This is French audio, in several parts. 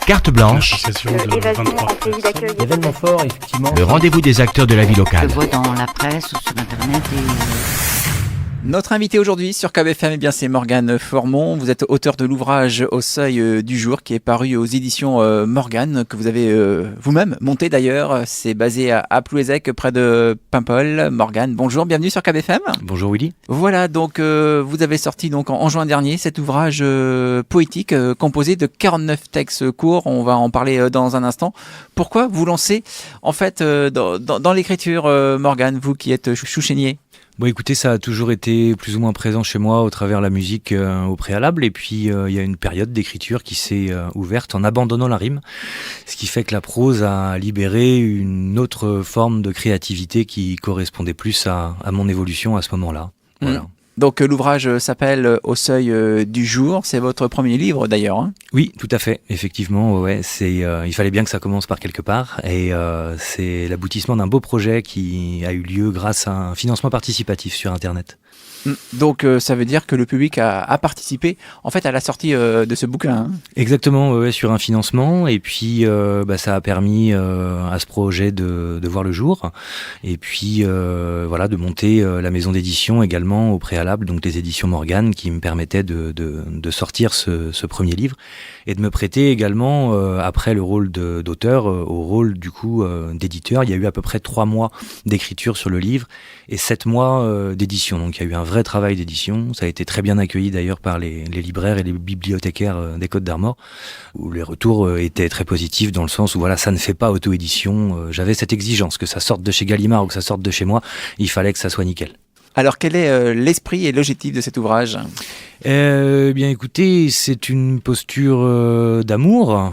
Carte blanche, Évasion en pays d'accueil. Événement fort, effectivement. le rendez-vous des acteurs de la vie Je locale. le vois dans la presse ou sur internet Notre invité aujourd'hui sur KBFM, eh bien, c'est Morgane Formont. Vous êtes auteur de l'ouvrage Au seuil du jour qui est paru aux éditions Morgane, que vous avez vous-même monté d'ailleurs. C'est basé à Plouézec, près de Paimpol. Morgane, bonjour, bienvenue sur KBFM. Bonjour Willy. Voilà, donc vous avez sorti donc en juin dernier cet ouvrage poétique composé de 49 textes courts. On va en parler dans un instant. Pourquoi vous lancez en fait dans l'écriture, Morgane, vous qui êtes chouchénier? Bon, écoutez, ça a toujours été plus ou moins présent chez moi au travers la musique au préalable. Et puis, il y a une période d'écriture qui s'est ouverte en abandonnant la rime. Ce qui fait que la prose a libéré une autre forme de créativité qui correspondait plus à mon évolution à ce moment-là. Voilà. Donc l'ouvrage s'appelle Au seuil du jour, c'est votre premier livre d'ailleurs. Hein. Oui, tout à fait. Effectivement, ouais, il fallait bien que ça commence par quelque part. Et c'est l'aboutissement d'un beau projet qui a eu lieu grâce à un financement participatif sur Internet. Donc ça veut dire que le public a participé en fait à la sortie de ce bouquin. Hein. Exactement, ouais, sur un financement. Et puis ça a permis à ce projet de voir le jour. Et puis voilà, de monter la maison d'édition également au préalable, donc les éditions Morgane, qui me permettaient de sortir ce premier livre et de me prêter également après le rôle d'auteur au rôle du coup d'éditeur. Il y a eu à peu près 3 mois d'écriture sur le livre et 7 mois d'édition. Donc il y a eu un vrai travail d'édition. Ça a été très bien accueilli d'ailleurs par les libraires et les bibliothécaires des Côtes d'Armor, où les retours étaient très positifs dans le sens où voilà, ça ne fait pas auto-édition. J'avais cette exigence que ça sorte de chez Gallimard ou que ça sorte de chez moi. Il fallait que ça soit nickel. Alors quel est l'esprit et l'objectif de cet ouvrage ? Bien écoutez, c'est une posture d'amour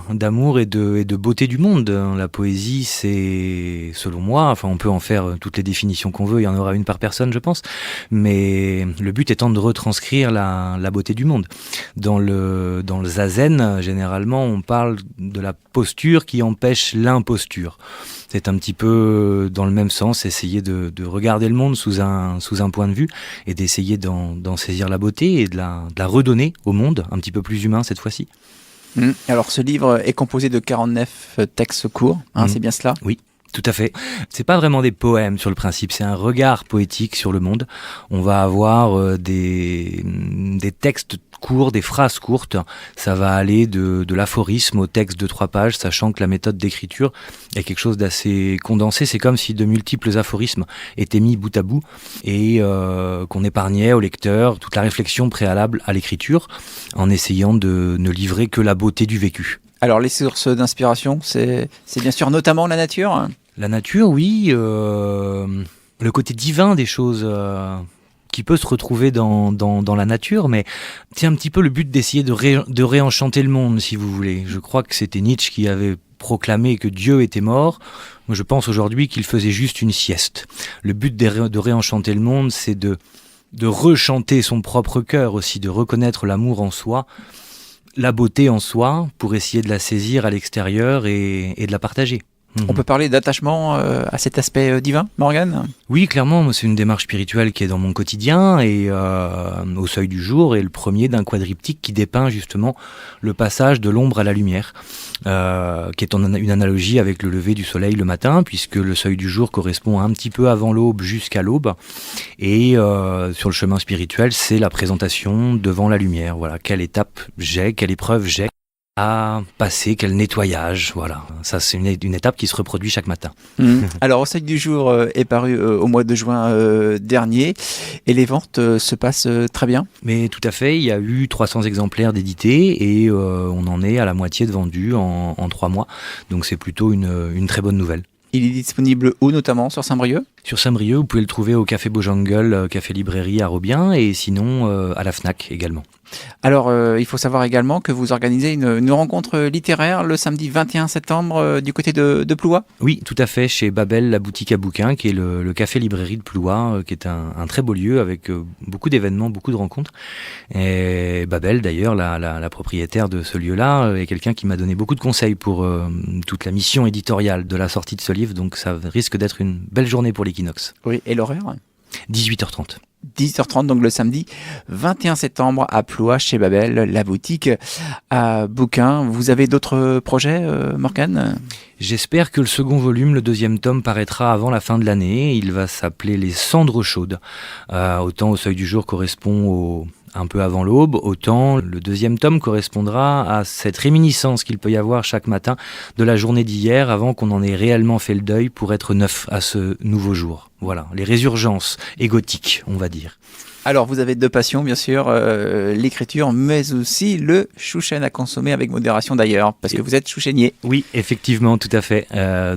et de beauté du monde. La poésie, c'est, selon moi, enfin on peut en faire toutes les définitions qu'on veut, il y en aura une par personne je pense, mais le but étant de retranscrire la beauté du monde. Dans le zazen, généralement, on parle de la posture qui empêche l'imposture. C'est un petit peu dans le même sens, essayer de regarder le monde sous un point de vue et d'essayer d'en saisir la beauté et de la redonner au monde, un petit peu plus humain cette fois-ci. Alors ce livre est composé de 49 textes courts, c'est bien cela ? Oui. Tout à fait. C'est pas vraiment des poèmes sur le principe, c'est un regard poétique sur le monde. On va avoir des textes courts, des phrases courtes. Ça va aller de l'aphorisme au texte de 3 pages, sachant que la méthode d'écriture est quelque chose d'assez condensé. C'est comme si de multiples aphorismes étaient mis bout à bout et qu'on épargnait au lecteur toute la réflexion préalable à l'écriture en essayant de ne livrer que la beauté du vécu. Alors les sources d'inspiration, c'est bien sûr notamment la nature. La nature, oui. Le côté divin des choses qui peut se retrouver dans la nature, mais c'est un petit peu le but d'essayer de réenchanter le monde, si vous voulez. Je crois que c'était Nietzsche qui avait proclamé que Dieu était mort. Moi, je pense aujourd'hui qu'il faisait juste une sieste. Le but de réenchanter le monde, c'est de rechanter son propre cœur aussi, de reconnaître l'amour en soi, la beauté en soi, pour essayer de la saisir à l'extérieur et de la partager. On peut parler d'attachement à cet aspect divin, Morgane ? Oui, clairement, moi, c'est une démarche spirituelle qui est dans mon quotidien et Au seuil du jour est le premier d'un quadriptyque qui dépeint justement le passage de l'ombre à la lumière, qui est une analogie avec le lever du soleil le matin, puisque le seuil du jour correspond un petit peu avant l'aube jusqu'à l'aube et sur le chemin spirituel, c'est la présentation devant la lumière. Voilà, quelle étape j'ai, quelle épreuve j'ai à passer, quel nettoyage, voilà. Ça, c'est une étape qui se reproduit chaque matin. Alors, Au seuil du jour est paru au mois de juin dernier et les ventes se passent très bien. Mais tout à fait, il y a eu 300 exemplaires d'édités et on en est à la moitié de vendus en 3 mois. Donc, c'est plutôt une très bonne nouvelle. Il est disponible où, notamment sur Saint-Brieuc ? Sur Saint-Brieuc, vous pouvez le trouver au Café Beaujungle, Café Librairie à Robien et sinon à la Fnac également. Alors, il faut savoir également que vous organisez une rencontre littéraire le samedi 21 septembre du côté de Plouha. Oui, tout à fait, chez Babel, la boutique à bouquins, qui est le café librairie de Plouha, qui est un très beau lieu avec beaucoup d'événements, beaucoup de rencontres. Et Babel, d'ailleurs, la propriétaire de ce lieu-là, est quelqu'un qui m'a donné beaucoup de conseils pour toute la mission éditoriale de la sortie de ce livre, donc ça risque d'être une belle journée pour l'équinoxe. Oui, et l'horaire ? 18h30. 10h30, donc le samedi 21 septembre à Ploie chez Babel, la boutique à bouquins. Vous avez d'autres projets, Morgane ? J'espère que le second volume, le deuxième tome, paraîtra avant la fin de l'année. Il va s'appeler Les Cendres chaudes. Autant Au Seuil du jour correspond un peu avant l'aube, autant le deuxième tome correspondra à cette réminiscence qu'il peut y avoir chaque matin de la journée d'hier avant qu'on en ait réellement fait le deuil pour être neuf à ce nouveau jour. Voilà, les résurgences égotiques, on va dire. Alors, vous avez deux passions, bien sûr, l'écriture, mais aussi le chouchen à consommer avec modération d'ailleurs, parce que vous êtes chouchenier. Oui, effectivement, tout à fait.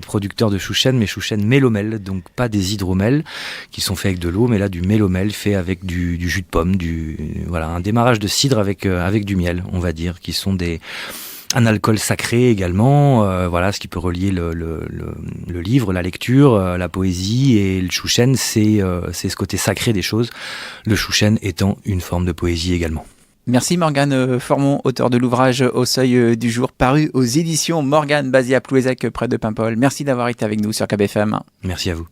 Producteur de chouchen, mais chouchen mélomel, donc pas des hydromels qui sont faits avec de l'eau, mais là du mélomel fait avec du jus de pomme, voilà, un démarrage de cidre avec du miel, on va dire, qui sont un alcool sacré également, voilà, ce qui peut relier le livre, la lecture, la poésie, et le chouchen, c'est ce côté sacré des choses, le chouchen étant une forme de poésie également. Merci Morgane Formon, auteur de l'ouvrage Au Seuil du jour, paru aux éditions Morgane, basé à Plouézec, près de Paimpol. Merci d'avoir été avec nous sur KBFM. Merci à vous.